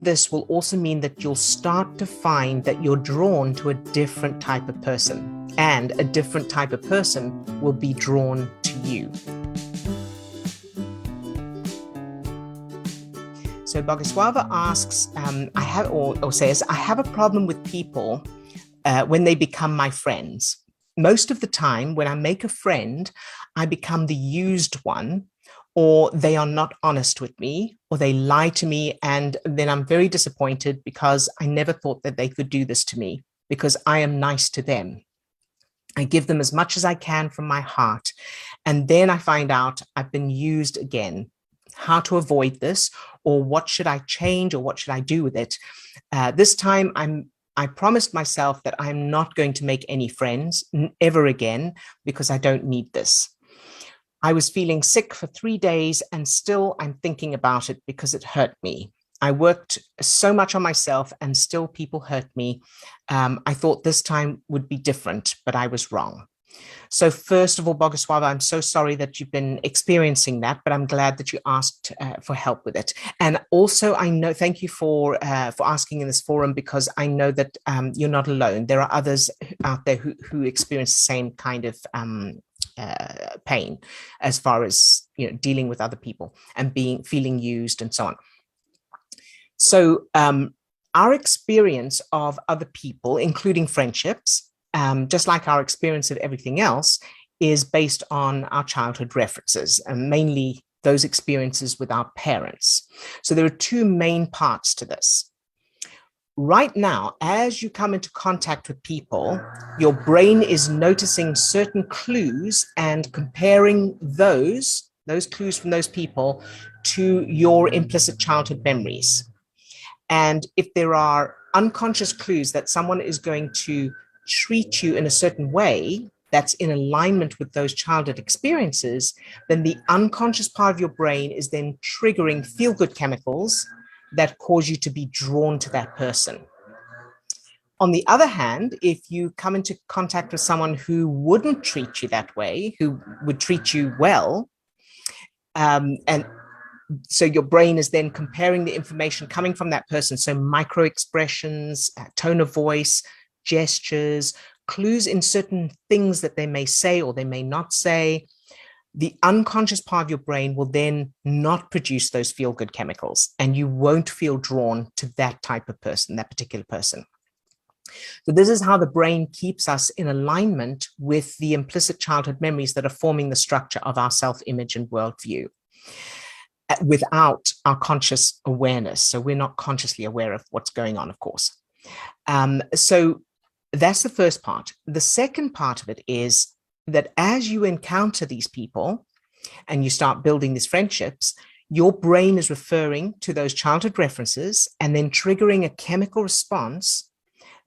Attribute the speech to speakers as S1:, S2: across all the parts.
S1: this will also mean that you'll start to find that you're drawn to a different type of person, and a different type of person will be drawn to you. So Bogusława asks, says, I have a problem with people when they become my friends. Most of the time, when I make a friend, I become the used one, or they are not honest with me, or they lie to me, and then I'm very disappointed because I never thought that they could do this to me because I am nice to them. I give them as much as I can from my heart, and then I find out I've been used again. How to avoid this, or what should I change, or what should I do with it? This time I promised myself that I'm not going to make any friends ever again because I don't need this. I was feeling sick for 3 days and still I'm thinking about it because it hurt me. I worked so much on myself and still people hurt me. I thought this time would be different, but I was wrong. So first of all, Bogusława, I'm so sorry that you've been experiencing that, but I'm glad that you asked for help with it. And also, I know, thank you for asking in this forum, because I know that you're not alone. There are others out there who experience the same kind of pain as far as, you know, dealing with other people and feeling used and so on. So our experience of other people, including friendships, just like our experience of everything else, is based on our childhood references, and mainly those experiences with our parents. So there are two main parts to this. Right now, as you come into contact with people, your brain is noticing certain clues and comparing those clues from those people to your implicit childhood memories. And if there are unconscious clues that someone is going to treat you in a certain way that's in alignment with those childhood experiences, then the unconscious part of your brain is then triggering feel-good chemicals that cause you to be drawn to that person. On the other hand, if you come into contact with someone who wouldn't treat you that way, who would treat you well, and so your brain is then comparing the information coming from that person, so micro expressions, tone of voice, gestures, clues in certain things that they may say or they may not say, the unconscious part of your brain will then not produce those feel-good chemicals, and you won't feel drawn to that type of person, that particular person. So this is how the brain keeps us in alignment with the implicit childhood memories that are forming the structure of our self-image and worldview without our conscious awareness. So we're not consciously aware of what's going on, of course. So that's the first part. The second part of it is that as you encounter these people and you start building these friendships, your brain is referring to those childhood references and then triggering a chemical response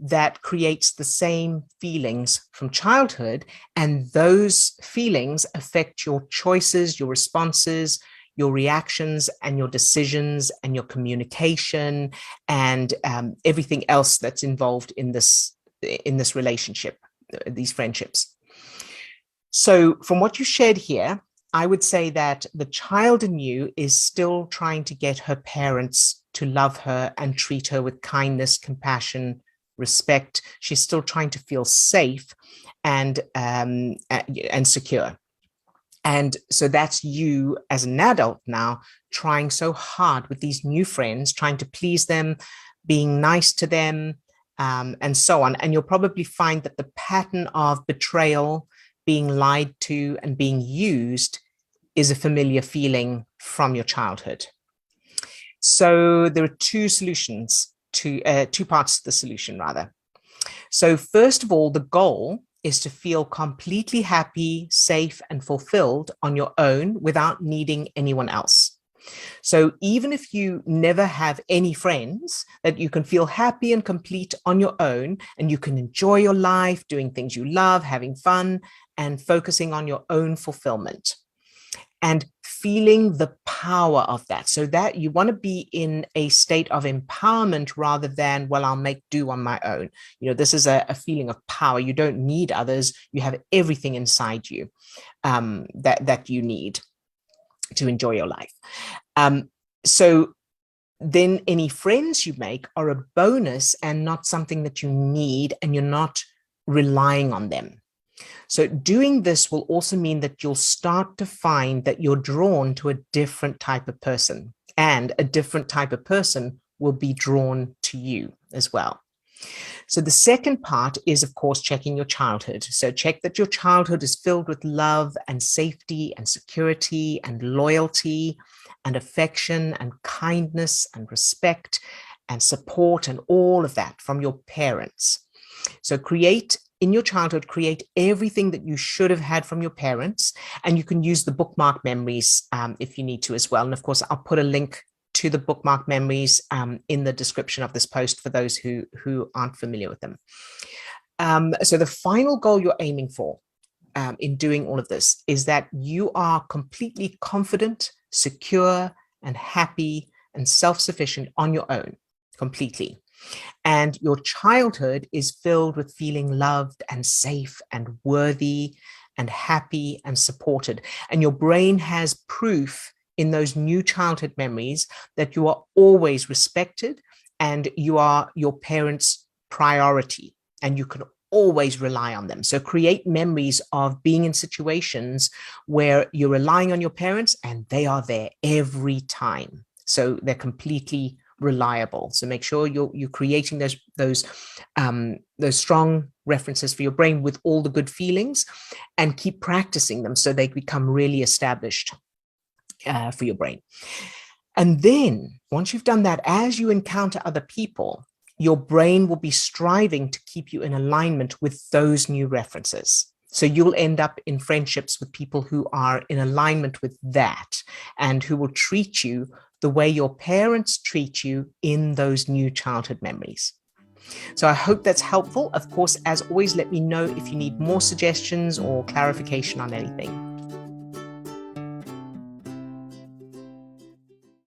S1: that creates the same feelings from childhood. And those feelings affect your choices, your responses, your reactions, and your decisions, and your communication, and everything else that's involved in this relationship, these friendships. So from what you shared here, I would say that the child in you is still trying to get her parents to love her and treat her with kindness, compassion, respect. She's still trying to feel safe and secure. And so that's you as an adult now trying so hard with these new friends, trying to please them, being nice to them, and so on. And you'll probably find that the pattern of betrayal, being lied to, and being used is a familiar feeling from your childhood. So there are two parts to the solution, rather. So first of all, the goal is to feel completely happy, safe, and fulfilled on your own without needing anyone else. So even if you never have any friends, that you can feel happy and complete on your own, and you can enjoy your life, doing things you love, having fun, and focusing on your own fulfillment. And feeling the power of that, so that you want to be in a state of empowerment rather than, well, I'll make do on my own. You know, this is a feeling of power. You don't need others. You have everything inside you that you need to enjoy your life. So then any friends you make are a bonus and not something that you need, and you're not relying on them. So doing this will also mean that you'll start to find that you're drawn to a different type of person, and a different type of person will be drawn to you as well. So the second part is, of course, checking your childhood. So check that your childhood is filled with love and safety and security and loyalty and affection and kindness and respect and support and all of that from your parents. So in your childhood, create everything that you should have had from your parents. And you can use the Bookmark Memories if you need to as well. And of course, I'll put a link to the Bookmark Memories in the description of this post for those who aren't familiar with them. So the final goal you're aiming for in doing all of this is that you are completely confident, secure, and happy and self-sufficient on your own, completely. And your childhood is filled with feeling loved and safe and worthy and happy and supported. And your brain has proof in those new childhood memories that you are always respected and you are your parents' priority and you can always rely on them. So create memories of being in situations where you're relying on your parents and they are there every time. So they're completely reliable. So make sure you're creating those strong references for your brain with all the good feelings, and keep practicing them so they become really established for your brain. And then once you've done that, as you encounter other people, your brain will be striving to keep you in alignment with those new references. So you'll end up in friendships with people who are in alignment with that and who will treat you the way your parents treat you in those new childhood memories. So I hope that's helpful. Of course, as always, let me know if you need more suggestions or clarification on anything.